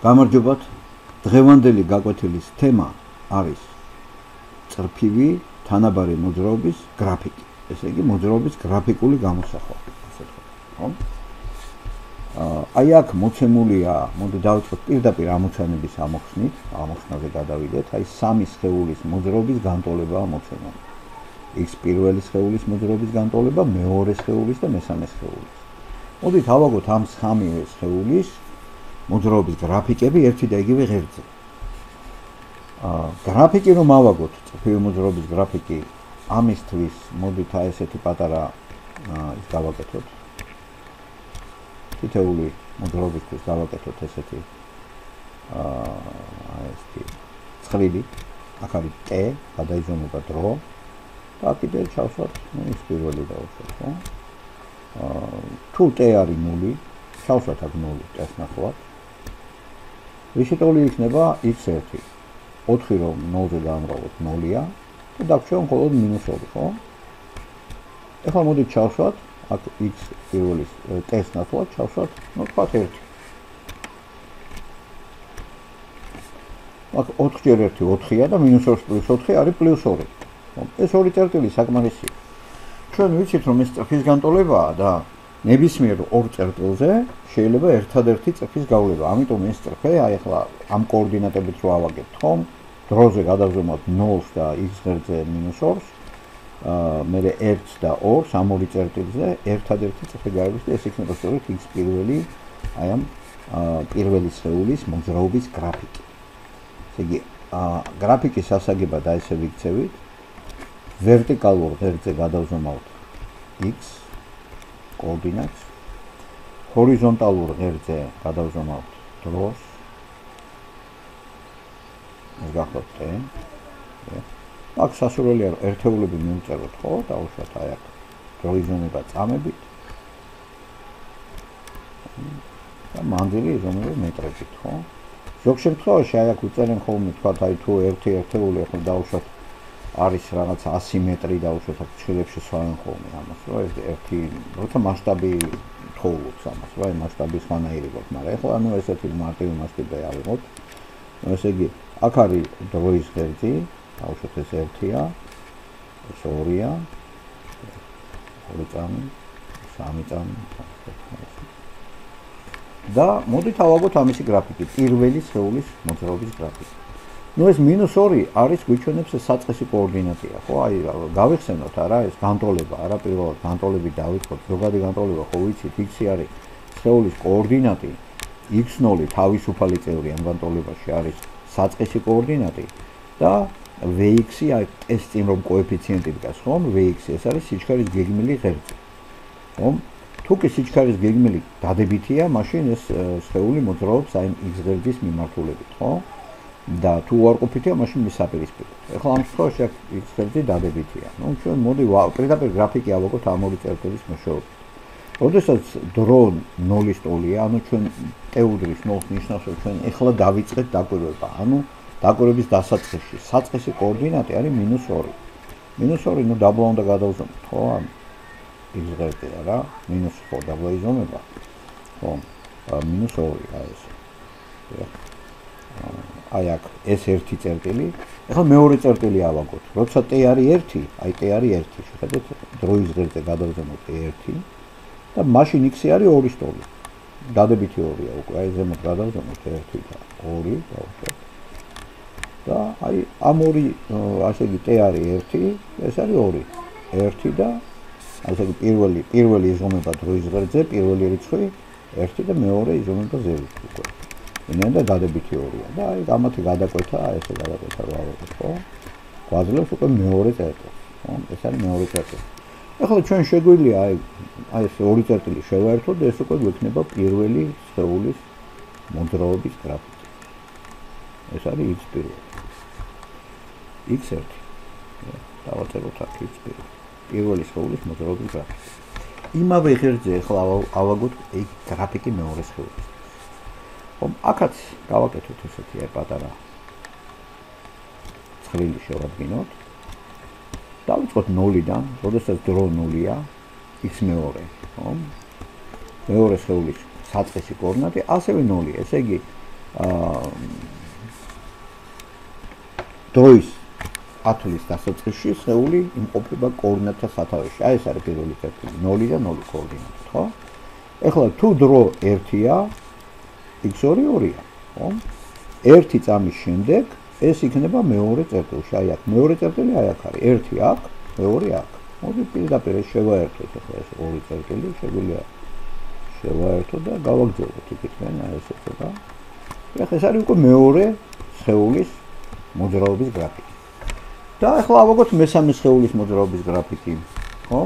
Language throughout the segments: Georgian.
გამარჯობათ. დღევანდელი გაკვეთილის თემა არის წრფივი თანაბარი მოძრაობის გრაფიკი. ესე იგი მოძრაობის გრაფიკული გამოსახვა. ხო? აი აქ მოცემულია, მოდი დავიწყოთ პირდაპირ ამოცანების ამოხსნით, ამოხსნაზე გადავიდეთ. აი სამი სხეულის მოძრაობის განტოლებაა მოცემული. X პირველი სხეულის მოძრაობის განტოლება, მეორე სხეულის და მესამე სხეულის. მოდით ავაგოთ ამ სამივე სხეულის მოძრაობის გრაფიკები ერთი და იგივე ღერძზე. გრაფიკი რომ ავაგოთ, წრფივი მოძრაობის გრაფიკი, ამისთვის მოდით აი ესეთი პატარა ის გავაკეთოთ. თითოეული მოძრაობისთვის გავაკეთოთ ესეთი აი ესეთი ცხრილი, აქ არის T, გადაიზომება დრო და კიდევ ჩავსვათ, ის პირველი დავუშვათ, ხო? თუ T არის 0, ჩავსვათ აქ 0 T-ს ნახავთ. რისიტოლი იქნება x1. 4 რომ 0-ზე დაამრავოთ 0-ია და დაგვრჩევთ მხოლოდ -2, ხო? ეხლა მოდით ჩავსვათ, აქ x პირველი T-ს ნახავთ, ჩავსვათ, ну თქვათ 1. აქ 4 × 1 4-ია და -2 + 4 არის +2. ეს ორი წერტილი საკმარისია. ჩვენ ვიცით რომ ეს წრფის განტოლებაა და ნებისმიერ ორ წერტილზე შეიძლება ერთადერთი წრფის გავლება. ამიტომ ეს წრფე აი ახლა ამ კოორდინატებით რო ავაგებთ, ხო? დროზე გადავზომოთ 0-ს და x ღერძზე -2-ს, მერე 1-ს და 2-ს ამ ორი წერტილზე ერთადერთი წრფი გაივლის და ეს იქნება სწორედ x პირველი აი ამ პირველი სხეულის მოძრაობის გრაფიკი. ესე იგი, გრაფიკის ასაგებად აი ესე ვიქცევით. ვერტიკალურ ღერძზე გადავზომავთ x კოორდინატს, ჰორიზონტალურ ღერძზე გადავზომავთ დროს, ეს გახლავთ T. აქ სასურველია რომ ერთეულები მივწეროთ, ხო? დავუშვათ აი აქ დროიზომება წამებით და მანძილი იზომება მეტრებით, ხო? ზოგ შემთხვევაში აი აქ უწერენ ხოლმე, თქვათ აი თუ ერთი ერთეული ახლა დავუშვათ არის რაღაც 100 მეტრი დავუშვათ აქ ცხელებში სვავენ ხოლმე ამას, რა ეს ერთი, როცა მასშტაბი თხოვობს ამას, რა მასშტაბი სხვანაირი გვაქვს, მაგრამ ეხლა ანუ ესეთი მარტივი მასშტაბი ავიღოთ. ესე იგი, აქ არის დროის ღერძი, დავუშვათ ეს 1-ია, ეს 2-ია, 2 წამი, 3 წამი. და მოდით ავაგოთ ამისი გრაფიკი, პირველი სხეულის მოძრაობის გრაფიკი. Ну ეს -2 არის გვიჩვენებს საწყისი კოორდინატია, ხო? აი გავიხსენოთ არა ეს განტოლება, არა პირველად განტოლები დავიწყოთ, ზოგადი განტოლება ხო ვიცით, x არის სხეულის კოორდინატი, x0 თავისუფალი წევრი ამ განტოლებაში არის საწყისი კოორდინატი და vx აი ეს წინ რომ კოეფიციენტი დგას, ხო? vx ეს არის სიჩქარის გეგმილი ღერძი. ხო? თუ კი სიჩქარის გეგმილი დადებითია, მაშინ ეს სხეული მოძრაობს აი x ღერძის მიმართულებით, ხო? და თუ უარყოფითია, მაშინ მის საპირისპიროდ. ეხლა ამ შემთხვევაში აქ x ღერძი დადებითია. Ну ჩვენ მოდი პირდაპირ გრაფიკი ავაგოთ ამ ორი წერტილის მეშვეობით. როდესაც დრო 0-ის ტოლია, ანუ ჩვენ ტეუდრის 0-ს ნიშნავს, რომ ჩვენ ეხლა დავიწყეთ დაკვირვება. ანუ დაკვირვების დასაწყისში საწყისი კოორდინატი არის -2. -2, ну დაბლა უნდა გადავზომოთ, ხო? ამ x ღერძია რა, -4 დაბლა იზომება. ხო? -2 აი ეს. აი აქ ეს ერთი წერტილი. ეხლა მეორე წერტილი ავაგოთ. როცა T არის 1, აი T არის 1, შეხედეთ, დროის ღერძზე გადავზომოთ 1 და მაშინ x არის 2-ის ტოლი. დადებითი 2-ია უკვე, აი ზემოთ გადავზომოთ 1 და 2, დავუშვათ. და აი ამ ორი, ასე იგი T არის 1, ეს არის 2. 1 და ასე იგი პირველი იზომება დროის ღერძზე, პირველი რიცხვი 1 და მეორე იზომება ზევით უკვე. და დადებითი 2-ია და აი ამათი გადაკვეთა, ესე გადაკვეთა რა ვაკეთებ, ხო? გვაძლევს უკვე მეორე წერტილი, ხო? ეს არის მეორე წერტილი. ეხლა ჩვენ შეგვიძლია აი ეს ორი წერტილი შევაერთოთ და ეს უკვე გვექნება პირველი სხეულის მოძრაობის გრაფიკი. ეს არის x პირველი. x1. დავაწეროთ აქ x პირველი. პირველი სხეულის მოძრაობის გრაფიკი. იმავე ღერძზე ეხლა ავაგოთ გრაფიკი მეორე სხეულის. აქაც გავაკეთოთ ესეთი აი პატარა ცხრილი შევადგინოთ. დავიწყოთ 0-დან, როდესაც დრო 0-ია, x2, ხო? მეორე სხეულის საწყისი კოორდინატი ასევე 0-ია. ესე იგი დროის ათვლის დასაწყისში სხეული იმყოფება კოორდინატთა სათავეში. აი ეს არის პირველი წერტილი 0 და 0 კოორდინატით, ხო? ეხლა თუ დრო 1-ია, x2 2-ია, ხო? ერთი წამის შემდეგ ეს იქნება მეორე წერტილში. აი აქ მეორე წერტილი აი აქ არის. ერთი აქ, მეორე აქ. მოდი პირდაპირ შევაერთოთ ახლა ეს ორი წერტილი, შეგვიძლია შევაერთოთ და გავაგრძელოთ იქიდან აი ესე ცოტა. ახლა ეს არის უკვე მეორე სხეულის მოძრაობის გრაფიკი. და ახლა ავაგოთ მესამე სხეულის მოძრაობის გრაფიკი, ხო?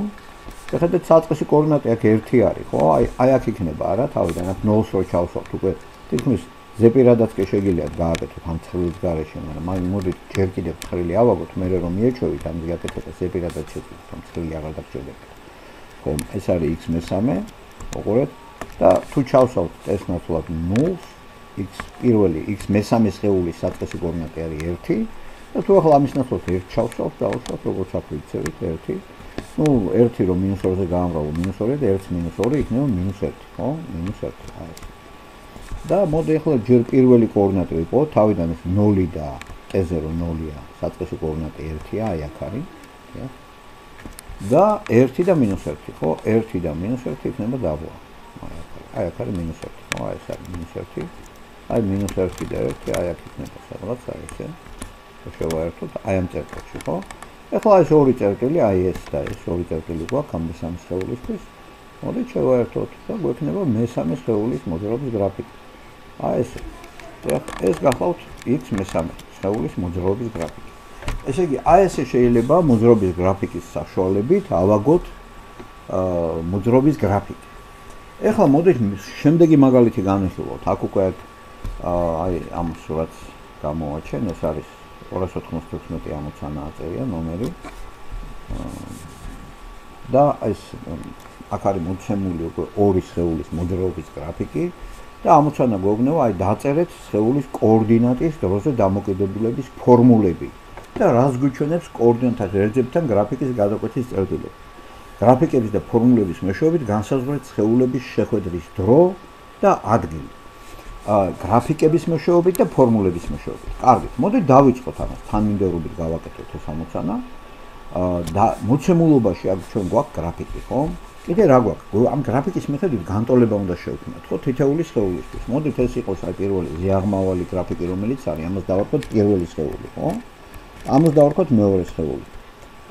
ხედავთ საწყისი კოორდინატი აქ 1 არის, ხო? აი აქ იქნება არა, თავიდან აქ 0-ს რო ჩავსვათ უკვე თითქმის ზეპირადაც კი შეგიძლიათ გააკეთოთ ამ ცხრილის გარეშე, მაგრამ მოდით ჯერ კიდევ ცხრილი ავაგოთ, მერე რომ მიეჩვევით, ამ გაკეთოთ ზეპირადაც შეგვიძლია, ამ ცხრილი აღარ დაგჭირდება. ხო, ეს არის x მესამე, უყურეთ და თუ ჩავსვათ ეს ნაცვლად 0-ს, x პირველი x მესამე სხეულის საწყისი კოორდინატი არის 1 და თუ ახლა ამის ნაცვლად 1 ჩავსვათ, დავუშვათ როგორც აქ ვიცით 1. ну 1 რომ -2-ზე გაამრავლო -2 და 1-2 იქნება -1, ხო? -1. აი ეს. და მოდი ახლა ჯერ პირველი კოორდინატი ვიყო, თავიდან ეს 0 და t-ზე რომ 0-ია, საწყისი კოორდინატი 1-ია, აი აქ არის. და 1 და -1, ხო? 1 და -1 იქნება დაბლა. აი აქ არის -1, ხო? აი ეს არის -1. აი -1 და 1, აი აქ იქნება სადღაც აი ესე. შევაერთოთ აი ამ წერტილში, ხო? ეხლა ეს ორი წერტილი, აი ეს და ეს ორი წერტილი გვაქვს ამ მესამე სხეულისთვის. მოდით შევაერთოთ და გვექნება მესამე სხეულის მოძრაობის გრაფიკი. აი ესე. ეს გახლავთ x მესამე სხეულის მოძრაობის გრაფიკი. ესე იგი, აი ესე შეიძლება მოძრაობის გრაფიკის საშუალებით ავაგოთ მოძრაობის გრაფიკი. ეხლა მოდით შემდეგი მაგალითი განვიხილოთ. აქ უკვე აი ამ სურათს გამოვაჩენ, ეს არის 296 ამოცანა აწერია ნომერი და ეს აქ არის მოცემული უკვე ორი სხეულის მოძრაობის გრაფიკი და ამოცანა გვეუბნება აი დაწერეთ სხეულის კოორდინატის დროზე დამოკიდებულების ფორმულები და რას გვიჩვენებს კოორდინატთა ღერძებთან გრაფიკის გადაკვეთის წერტილები. გრაფიკების და ფორმულების მეშვეობით განსაზღვრეთ სხეულების შეხვედრის დრო და ადგილი. გრაფიკების მეშვეობით და ფორმულების მეშვეობით. კარგით, მოდით დავიწყოთ ამას, თანმიმდევრობით გავაკეთოთ ეს ამოცანა. და მოცემულობაში აქ ჩვენ გვაქვს გრაფიკი, ხო? კიდე რა გვაქვს? ამ გრაფიკის მიხედვით განტოლება უნდა შევქმნათ, ხო, თითეული სხეულისთვის. მოდით ეს იყოს აი პირველი ზიაღმავალი გრაფიკი, რომელიც არის, ამას დავარქვათ პირველი სხეული, ხო? ამას დავარქვათ მეორე სხეული.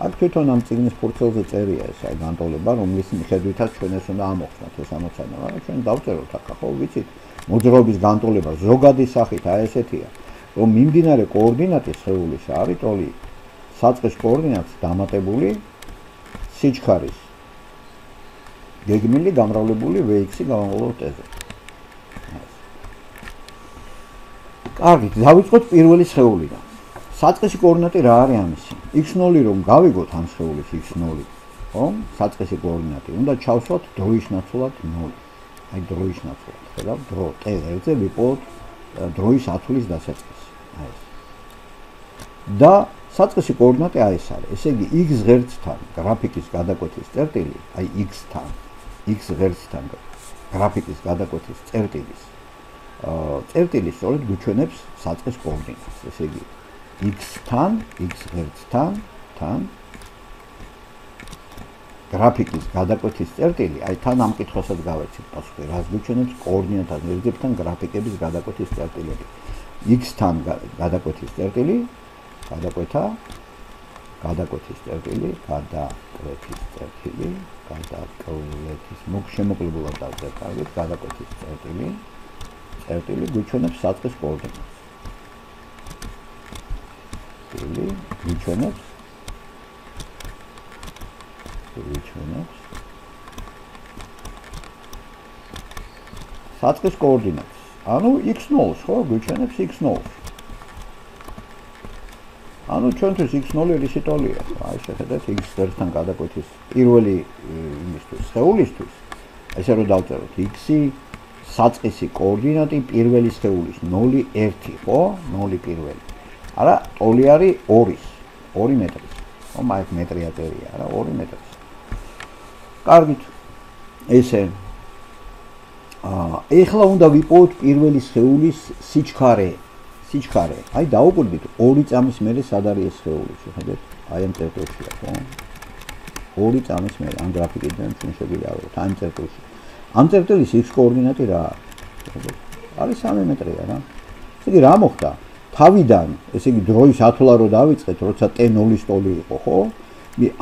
აქ თვითონ ამ წიგნის ფურცელზე წერია ეს აი განტოლება, რომლის მიხედვითაც ჩვენ ეს უნდა ამოხსნათ ეს ამოცანა, მაგრამ ჩვენ დავწეროთ აქ, ხო, ვიცით? მოძრაობის განტოლება ზოგადი სახით აი ესეთია, რომ მიმდინარე კოორდინატი სხეულის არის ტოლი საწყის კოორდინატს დამატებული სიჩქარის გეგმილი გამრავლებული vx-ი გამომავლობ t-ზე. კარგით, დავიწყოთ პირველი სხეულიდან. საწყისი კოორდინატი რა არის ამისი? x0 რომ გავიგოთ ამ სხეულის x0, ხო? საწყისი კოორდინატი უნდა ჩავსვათ დროის ნაცვლად 0. აი დროის ნაცვლად, ხედავ, დრო t-ზე ვიპოვოთ დროის ათვლის დასაწყისი. აი ეს. და საწყისი კოორდინატი აი ეს არის. ესე იგი x ღერძთან გრაფიკის გადაკვეთის წერტილი, აი x-თან, x ღერძთან გრაფიკის გადაკვეთის წერტილის წერტილი სწორედ გვიჩვენებს საწყის კოორდინატს. ესე იგი x-თან, x ღერძთან, თან გრაფიკის გადაკვეთის წერტილი, აი თან ამ კითხვასაც გავეცით პასუხი, რას გვიჩვენებს კოორდინატთა ღერძებთან გრაფიკების გადაკვეთის წერტილები. x-თან გადაკვეთის წერტილი, გადაკვეთის წერტილი, შემოკლებულად დავწერთ, კარგით, გადაკვეთის წერტილი გვიჩვენებს საწყის კოორდინატს. გვიჩვენებს საწყის კოორდინატს. ანუ x0-ს, ხო, გვიჩვენებს x0-ს. ანუ ჩვენთვის x0 რისი ტოლია? აი შეხედეთ x ღერძთან გადაკვეთის პირველი იმისთვის, სხეულისთვის. ესე რომ დავწეროთ x-ი საწყისი კოორდინატი პირველი სხეულის 0 1, ხო? 0 პირველი. არა, ტოლი არის 2 მეტრის. ხო, მაინც მეტრი აწერია, არა, 2 მეტრის. კარგით. ესე ეხლა უნდა ვიპოვოთ პირველი სხეულის სიჩქარე. აი დავუკვირდით 2 წამის მერე სად არის ეს სხეული, შეხედეთ, აი ამ წერტილშია, ხო? 2 წამის მერე ამ გრაფიკიდან ჩვენ შეგვიძლია ავიღოთ ამ წერტილში. ამ წერტილის x კოორდინატი რა არის? არის 3 მეტრია რა. ესე იგი რა მოხდა? თავიდან, ესე იგი დროის ათვლა რო დავიწყეთ, როცა t0-ის ტოლი იყო, ხო?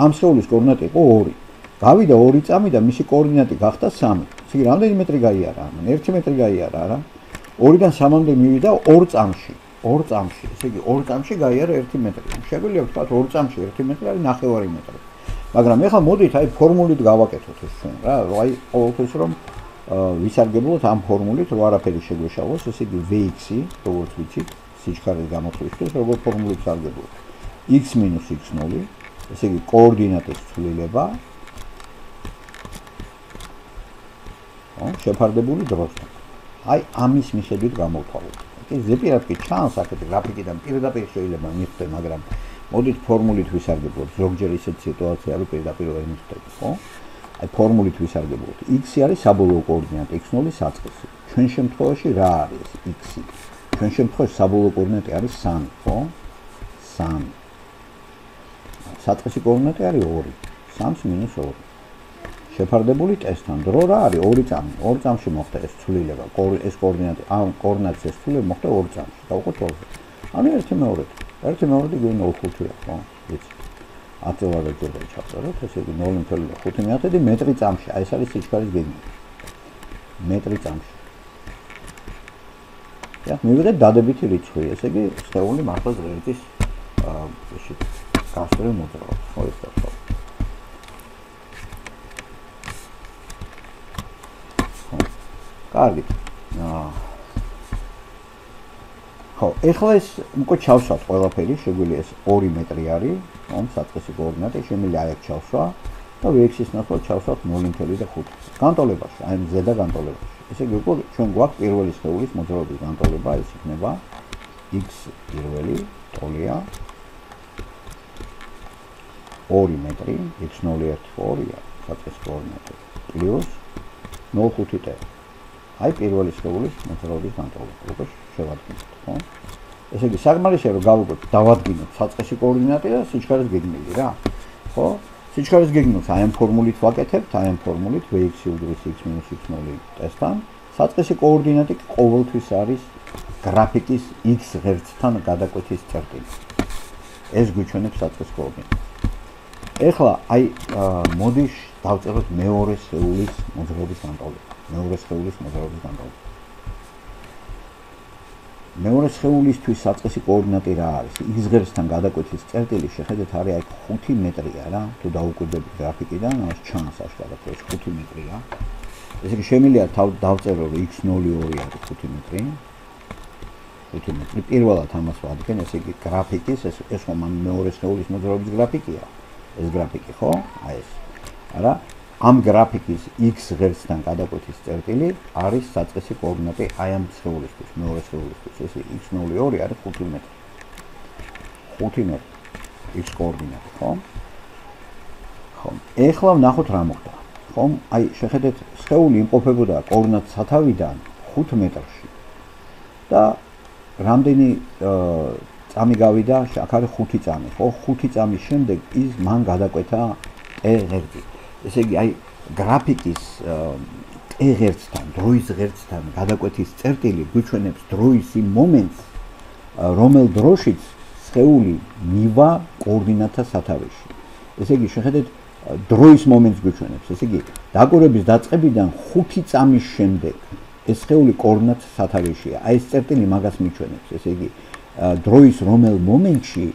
ამ სხეულის კოორდინატი იყო 2. გავიდა 2 წამი და მისი კოორდინატი გახდა 3. ესე იგი რამდენი მეტრი გაიარა? 1 მეტრი გაიარა, რა. 2-დან 3-მდე მივიდა 2 წამში. 2 წამში. ესე იგი 2 წამში გაიარა 1 მეტრი. შეგვიძლია ვთქვათ 2 წამში 1 მეტრი არის 9 მეტრი. მაგრამ ეხლა მოდით აი ფორმულით გავაკეთოთ ეს ჩვენ რა. აი ყოველთვის რომ ვისარგებლოთ ამ ფორმულით, რო არაფერი შეგვეშალოს, ესე იგი Vx-ი, როგორც ვიცით, სიჩქარის გამოწვისთვის, როგორ ფორმულით ვისარგებლოთ. x - x0, ესე იგი კოორდინატის ცვლილება შეფარდებული დროსთან. აი ამის მიხედვით გამოვთვალოთ. ზეპირად კი ჩანს აქეთ გრაფიკიდან პირდაპირ შეიძლება მივხვდე, მაგრამ მოდით ფორმულით ვისარგებლოთ. ზოგჯერ ისეთ სიტუაცია რო პირდაპირ ვერ მივხვდები, ხო? აი ფორმულით ვისარგებლოთ. x-ი არის საბოლოო კოორდინატი, x0 საწყისი. ჩვენ შემთხვევაში რა არის x-ი? ჩვენ შემთხვევაში საბოლოო კოორდინატი არის 3, ხო? 3. საწყისი კოორდინატი არის 2. 3 - 2. შეფარდებული ტესტთან დრო რა არის 2 წამი. 2 წამში მოხდა ეს ცვლილება. ეს კოორდინატი ამ კოორდინატის ეს ცვლილება მოხდა 2 წამში. დავუყოთ 2-ზე. ანუ 1/2. 1/2 გვინდა 5-ია, ხო? ვიცით. აწევარად ჯერა ჩავწეროთ, ესე იგი 0.5 მეტრი წამში. აი ეს არის სიჩქარის გეგმა. მეტრი წამში. და მივიღეთ დადებითი რიცხვი, ესე იგი სხეული მართლაც ღერძის ესე გასწრებ მოძრაობს, ხო ეს რა. კარგი. ხო, ეხლა ეს უკვე ჩავსვათ ყველაფერი, შეგვიძლია ეს 2 მეტრი არის, ამ საწყისი კოორდინატი, შემიძლია აი აქ ჩავსვა და Vx-ის ნაცვლად ჩავსვათ 0.5. განტოლებაში, აი ზედა განტოლებაში. ესე იგი უკვე ჩვენ გვაქვს პირველი სხეულის მოძრაობის განტოლება, ეს იქნება x პირველი ტოლია 2 მეტრი, x0 2-ია, საწყისი კოორდინატი, პლუს 0.5t. აი პირველი სხეულის მოძრაობის განტოლება. უკვე შევადგინეთ, ხო? ესე იგი საკმარისია რომ დავადგინოთ საწყისი კოორდინატი და სიჩქარის გეგმილი რა. ხო? სიჩქარის გეგმილს აი ამ ფორმულით ვაკეთებთ, აი ამ ფორმულით Vx უდრის x - x0 ტესტთან. საწყისი კოორდინატი ყოველთვის არის გრაფიკის x ღერძთან გადაკვეთის წერტილი. ეს გვიჩვენებს საწყის კოორდინატს. ეხლა აი მოდიშ დავწეროთ მეორე სხეულის მოძრაობის განტოლება. მეორე სხეულისთვის საწყისი კოორდინატი რა არის? x ღერძთან გადაკვეთის წერტილი შეხედეთ არის აი 5 მეტრია რა. თუ დაუკვირდებით გრაფიკიდან, ამას ჩანს აშკარად ეს 5 მეტრია. ესე იგი შემიძლია დავწერო რომ x02 არის 5 მეტრი. 5 მეტრი. პირველად ამას ვადგენ, ესე იგი გრაფიკის ეს ხომ მეორე სხეულის მოძრაობის გრაფიკია. ეს გრაფიკი ხო? აი ეს. არა? ამ გრაფიკის x ღერძთან გადაკვეთის წერტილი არის საწყისი კოორდინატი აი ამ სხეულისთვის, მეორე სხეულისთვის. ეს x02 არის 5 მეტრი. 5 მეტრი x კოორდინატი, ხო? ხო. ეხლა ვნახოთ რა მოხდა. ხო? აი შეხედეთ, სხეული იმყოფებოდა კოორდინატ სათავიდან 5 მეტრში. და რამდენი წამი გავიდა? აქ არის 5 წამი, ხო? 5 წამის შემდეგ ის მან გადაკვეთა t ღერძი. ესე იგი აი გრაფიკის t ღერძთან, დროის ღერძთან გადაკვეთის წერტილი გვიჩვენებს დროის იმ მომენტს, რომელ დროშიც სხეული მივა კოორდინატთა სათავეში. ესე იგი შეხედეთ, დროის მომენტს გვიჩვენებს. ესე იგი დაკვირვების დაწყებიდან 5 წამის შემდეგ ეს სხეული კოორდინატთა სათავეშია. აი ეს წერტილი მაგას მიჩვენებს. ესე იგი დროის რომელ მომენტში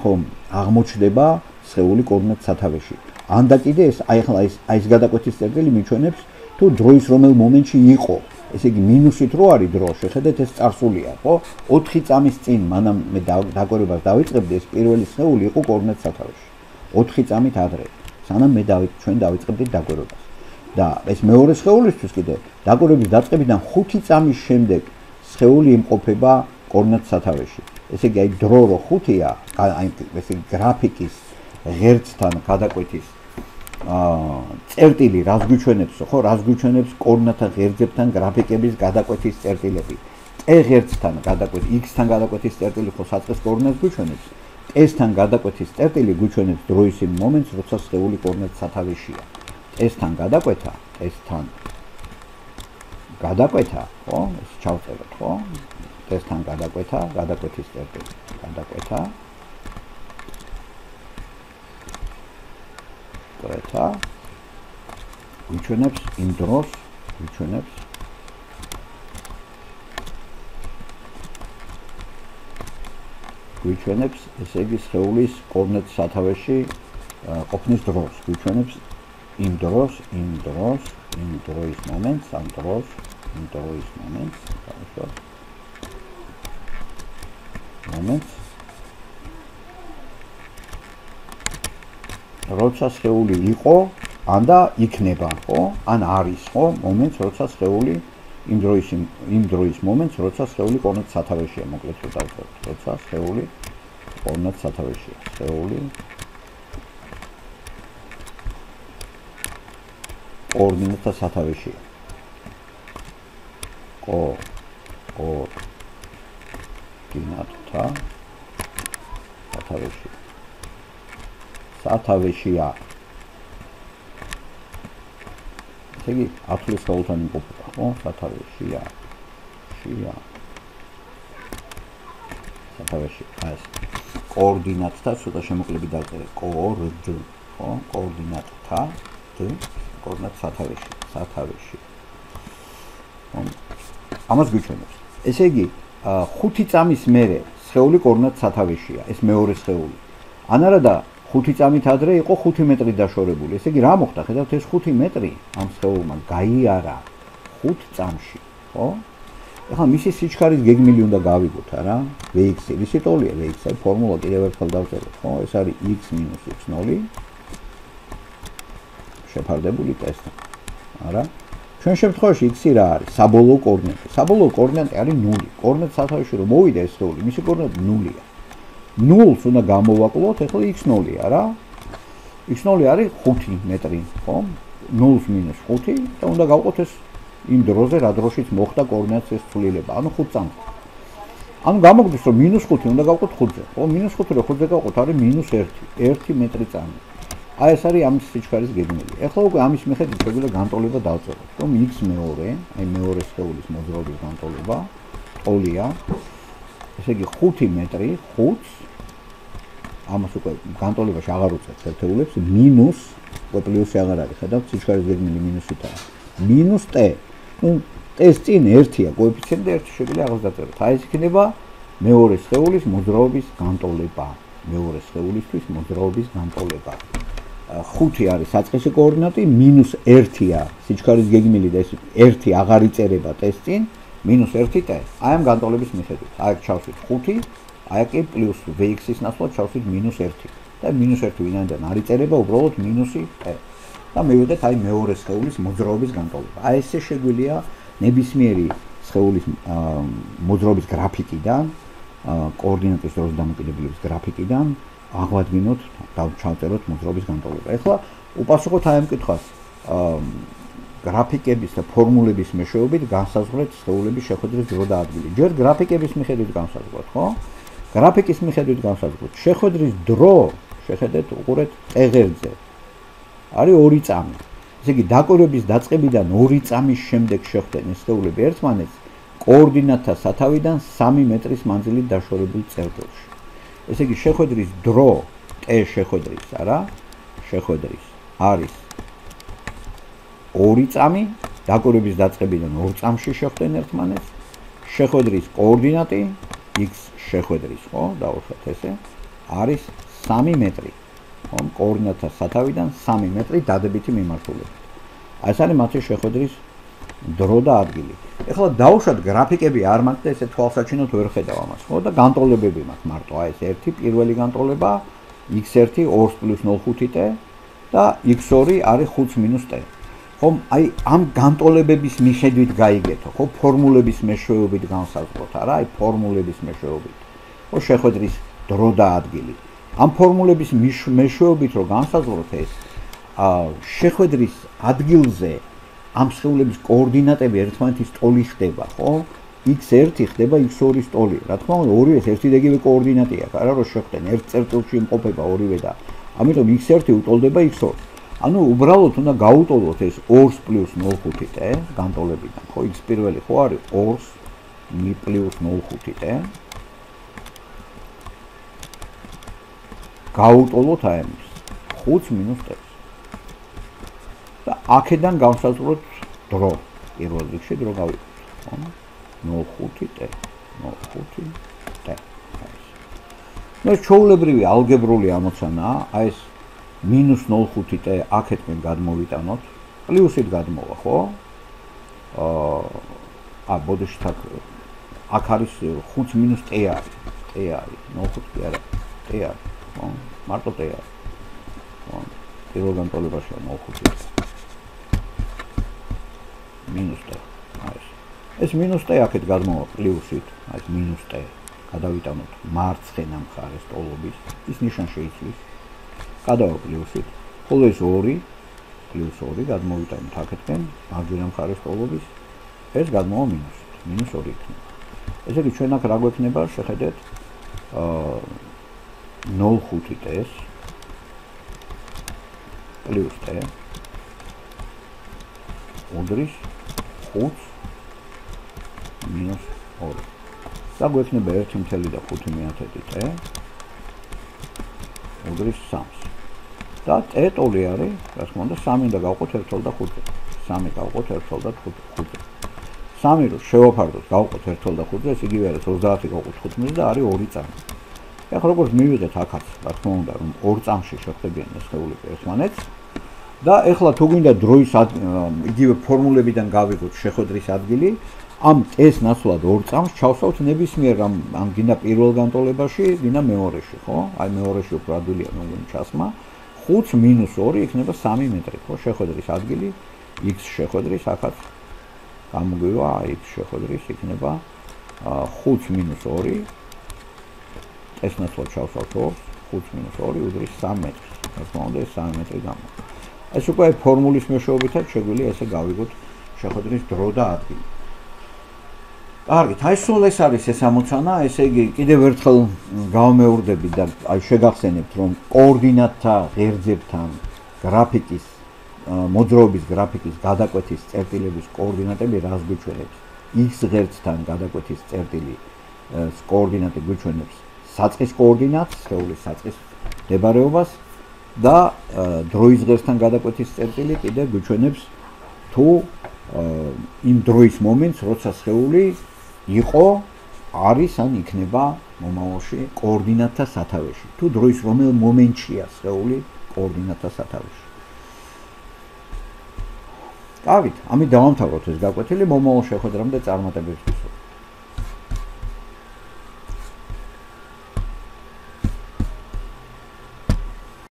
ხომ აღმოჩნდება სხეული კოორდინატთა სათავეში. ან და კიდე ეს აი ახლა ეს გადაკვეთის წერტილი მიჩვენებს თუ დროის რომელ მომენტში იყო. ესე იგი მინუსით რო არის დრო, შეხედეთ ეს წარსულია, ხო? 4 წამის წინ მანამ მე დაკვირვებას დავიწყებდი, ეს პირველი სხეული იყო კოორდინატთა სათავეში. 4 წამით ადრე, სანამ ჩვენ დავიწყებდით დაკვირვებას. და ეს მეორე სხეულისთვის კიდე დაკვირვების დაწყებიდან 5 წამის შემდეგ სხეული იმყოფება კოორდინატთა სათავეში. ესე იგი აი დრო რო 5-ია, აი ესე იგი გრაფიკის ღერძთან გადაკვეთის წერტილი რას გვიჩვენებს, ხო, რას გვიჩვენებს კოორდინატთა ღერძებთან გრაფიკების გადაკვეთის წერტილები. ტ ღერძთან გადაკვეთ, x-თან გადაკვეთის წერტილი ხო საწყის კოორდინატს გვიჩვენებს. s-თან გადაკვეთის წერტილი გვიჩვენებს დროის იმ მომენტს, როცა სხეული კოორდინატის სათავეშია. s-თან გადაკვეთა, s-თან გადაკვეთა, ხო, ეს ჩავწეროთ, ხო? s-თან გადაკვეთა, გადაკვეთის წერტილი, გადაკვეთა. კვეთა გვიჩვენებს იმ დროს, გვიჩვენებს ესე იგი სხეულის კოორდინატის სათავეში ყოფნის დროს, გვიჩვენებს იმ დროს მომენტს, როცა სხეული იყო, ან და იქნება, ხო? ან არის, ხო? მომენტს, როცა სხეული იმ დროის მომენტს, როცა სხეული კოორდინატის სათავეშია, მოკლედ რო დავწეროთ, როცა სხეული კოორდინატის სათავეშია, სხეული კოორდინატთა სათავეშია. კოორდინატთა სათავეშია. სათავეშია. ესე იგი, ათვლის სხეულთან იმყოფება, ხო? სათავეშია. სათავეში. ეს კოორდინატთა ცოტა შემოკლებით დავწერე. ხო? კოორდინატთა კოორდინატ სათავეში. ამას გვიჩვენებს. ესე იგი, 5 წამის მერე სხეული კოორდინატ სათავეშია, ეს მეორე სხეული. ან არა და 5 წამით ადრე იყო 5 მეტრი დაშორებული. ესე იგი, რა მოხდა? ხედავთ, ეს 5 მეტრი ამ სხეულმა გაიარა 5 წამში, ხო? ეხლა მისი სიჩქარის გეგმილი უნდა გავიგოთ, არა? Vx ისი ტოლია, Vx-ი ფორმულა კიდევ ერთხელ დავწეროთ, ხო? ეს არის x - x0 შეფარდებული ტესტთან. არა? ჩვენ შემთხვევაში x-ი რა არის? საბოლოო კოორდინატი. საბოლოო კოორდინატი არის 0. კოორდინატის სათავეში რომ მოვიდა ეს სხეული, მისი კოორდინატი 0-ია. 0-ს უნდა გამოვაკლოთ, ეხლა x0-ია რა? x0 არის 5 მეტრი, ხო? 0-ს - 5 და უნდა გავყოთ ეს იმ დროზე, რა დროშიც მოხდა კოორდინატის ეს ცვლილება, ანუ 5 წამს. ანუ გამოგდის რომ -5 უნდა გავყოთ 5-ზე. ხო, -5 რო 5-ზე გავყოთ არის -1 მეტრი წამი. აი ეს არის ამის სიჩქარის გეგმილი. ეხლა უკვე ამის მიხედვით შეგვიძლია განტოლება დავწეროთ, რომ x2, აი მეორე სხეულის მოძრაობის განტოლება, ტოლია. ესე იგი 5 მეტრი, 5-ს ამას უკვე განტოლებაში აღარ უწევთ ერთეულებს, მინუს, უკვე პლუსი აღარ არის, ხედავთ, სიჩქარის გეგმილი მინუსითაა. მინუს t. ნუ t-ს წინ 1-ია კოეფიციენტი და 1 შეგვიძლია აღარ დაწეროთ. აი ეს იქნება მეორე სხეულის მოძრაობის განტოლება. მეორე სხეულისთვის მოძრაობის განტოლება. 5 არის საწყისი კოორდინატი, -1-ია სიჩქარის გეგმილი და ეს 1 აღარ იწერება t-ს წინ, -1t. აი ამ განტოლების მიხედვით. აი ჩავშვით 5, აი კი პლუს Vx-ის ნაცვლად ჩავშვით -1 და -1 ვინაიდან არ იწერება, უბრალოდ -t. და მივიღეთ აი მეორე სხეულის მოძრაობის განტოლება. აი ესე შეგვიძლია ნებისმიერი სხეულის მოძრაობის გრაფიკიდან, კოორდინატის დროის დამოკიდებულების გრაფიკიდან აღვადგინოთ და ჩავწეროთ მოძრაობის განტოლება. ეხლა უპასუხოთ აი ამ კითხვას. გრაფიკების და ფორმულების მეშვეობით განსაზღვრეთ სხეულების შეხვედრის დრო და ადგილი. ჯერ გრაფიკების მიხედვით განსაზღვროთ, ხო? გრაფიკის მიხედვით განსაზღვროთ. შეხვედრის დრო, შეხედეთ, უყურეთ t ღერძზე. არის 2 წამი. ესე იგი, დაკვირვების დაწყებიდან 2 წამის შემდეგ შეხვდნენ სხეულები ერთმანეთს კოორდინატთა სათავიდან 3 მეტრის მანძილით დაშორებულ წერტილში. ესე იგი, შეხვედრის დრო t შეხვედრის, არა? შეხვედრის არის 2 წამი, დაკვირვების დაწყებიდან 2 წამში შეხვდნენ ერთმანეთს. შეხვედრის კოორდინატი x შეხვედრის, ხო? დავუშვათ ესე, არის 3 მეტრი. ხომ, კოორდინატთა სათავიდან 3 მეტრი დადებითი მიმართულებით. აი ეს არის მათი შეხვედრის დრო და ადგილი. ეხლა დავუშვათ გრაფიკები არ მაქვს და ესე თვალსაჩინოდ ვერ ხედავ ამას, ხო? და განტოლებები მაქვს მარტო. აი ეს ერთი პირველი განტოლება x1 2 + 0.5t და x2 არის 5 - t. ხომ, აი ამ განტოლებების მიხედვით გაიგეთო, ხო? ფორმულების მეშვეობით განსაზღვროთ, არა? აი ფორმულების მეშვეობით. ხო, შეხვედრის დრო და ადგილი. ამ ფორმულების მეშვეობით რო განსაზღვროთ ეს, შეხვედრის ადგილზე ამ სხეულების კოორდინატები ერთმანეთის ტოლი ხდება, ხო? x1 ხდება x2 ტოლი. რა თქმა უნდა, ორივეს ერთი და იგივე კოორდინატი აქვს, არა რომ შეხვდნენ ერთ წერტილში იმყოფება ორივე და ამიტომ x1 უტოლდება x2. ანუ უბრალოდ უნდა გაუტოლოთ ეს 2 + 0.5-ე განტოლებიდან, ხო? x პირველი ხო არის 2 + 0.5-ე. გაუტოლოთ აი ამის 5 - 10. და აქედან გავსაზღვროთ დრო. პირველ რიგში დრო გავიგოთ, ხო? 0.5-ე, 0.5-ე. ნუ ჩვეულებრივი ალგებრული ამოცანაა, აი ეს -0.5-ე აქეთკენ გადმოვიტანოთ, პლუსით გადმოვა, ხო? ბოდიში აქ არის 5 - t არის, t არის, 0.5 არა, t არის, ხო? მარტო t არის. ხო? პირველ განტოლებაშია 0.5. -t. ეს -t აქეთ გადმოვა პლუსით, აი ეს -t. გადავიტანოთ მარცხენა მხარეს ტოლობის, ის ნიშანი შეიცვლის. გადავა პლუსით. ხოლო ეს 2 +2 გადმოვიტანოთ აქეთკენ მარჯვენა მხარეს ტოლობის, ეს გადმოვა -2 იქნება. ესე იგი ჩვენ აქ რა გვექნება, შეხედეთ 0.5-ს + t უდრის 5 - 2. და გვექნება 1.5 t უდრის 3. და t ტოლი არის, რა თქმა უნდა, 3 და გავყოთ 1/5-ზე. 3 გავყოთ 1/5-ზე. 3 რო შევაფარდოთ, გავყოთ 1/5-ზე, ეს იგივე არის 30 გავყოთ 15-ზე და არის 2 წამი. ეხლა როგორც მივიღეთ აქაც, რა თქმა უნდა, რომ 2 წამში შეხვდებიან ეს სხეულები ერთმანეთს და ეხლა თუ გინდა დროის იგივე ფორმულებიდან გავიგოთ შეხვედრის ადგილი, ამ t-ს ნაცვლად 2 წამს ჩავსავთ ნებისმიერ ამ გინდა პირველ განტოლებაში, გინდა მეორეში, ხო? აი მეორეში უფრო ადვილია მოგონი ჩასმა. 5 - 2 იქნება 3 მეტრი, ხო? შეხვედრის ადგილი x შეხვედრის აქაც გამოგვივა x შეხვედრის იქნება 5 - 2 ეს ნაცვლად ჩავსავთ 2, 5 - 2 უდრის 3 მეტრს. რა თქმა უნდა, ეს 3 მეტრი გამოვა. ეს უკვე ფორმულის მეშვეობითაც შეგვიძლია ესე გავიგოთ შეხვედრის დრო და ადგილი. კარგით, აი სულ ეს არის ეს ამოცანა, ესე იგი კიდევ ერთხელ გავმეორდები და აი შეგახსენებთ, რომ კოორდინატთა ღერძებთან გრაფიკის მოძრაობის გრაფიკის გადაკვეთის წერტილების კოორდინატები რას გვიჩვენებს? x ღერძთან გადაკვეთის წერტილი კოორდინატი გვიჩვენებს საწყის კოორდინატს, სხეულის საწყის მდებარეობას და დროის ღერძთან გადაკვეთის წერტილი კიდე გვიჩვენებს თუ იმ დროის მომენტს, როცა სხეული იყო, არის ან იქნება მომავალში კოორდინატთა სათავეში. თუ დროის რომელ მომენტშია სხეული კოორდინატთა სათავეში. კარგით, ამით დავამთავროთ ეს გაკვეთილი, მომავალ შეხვედრამდე წარმატებებს ვისურვებთ.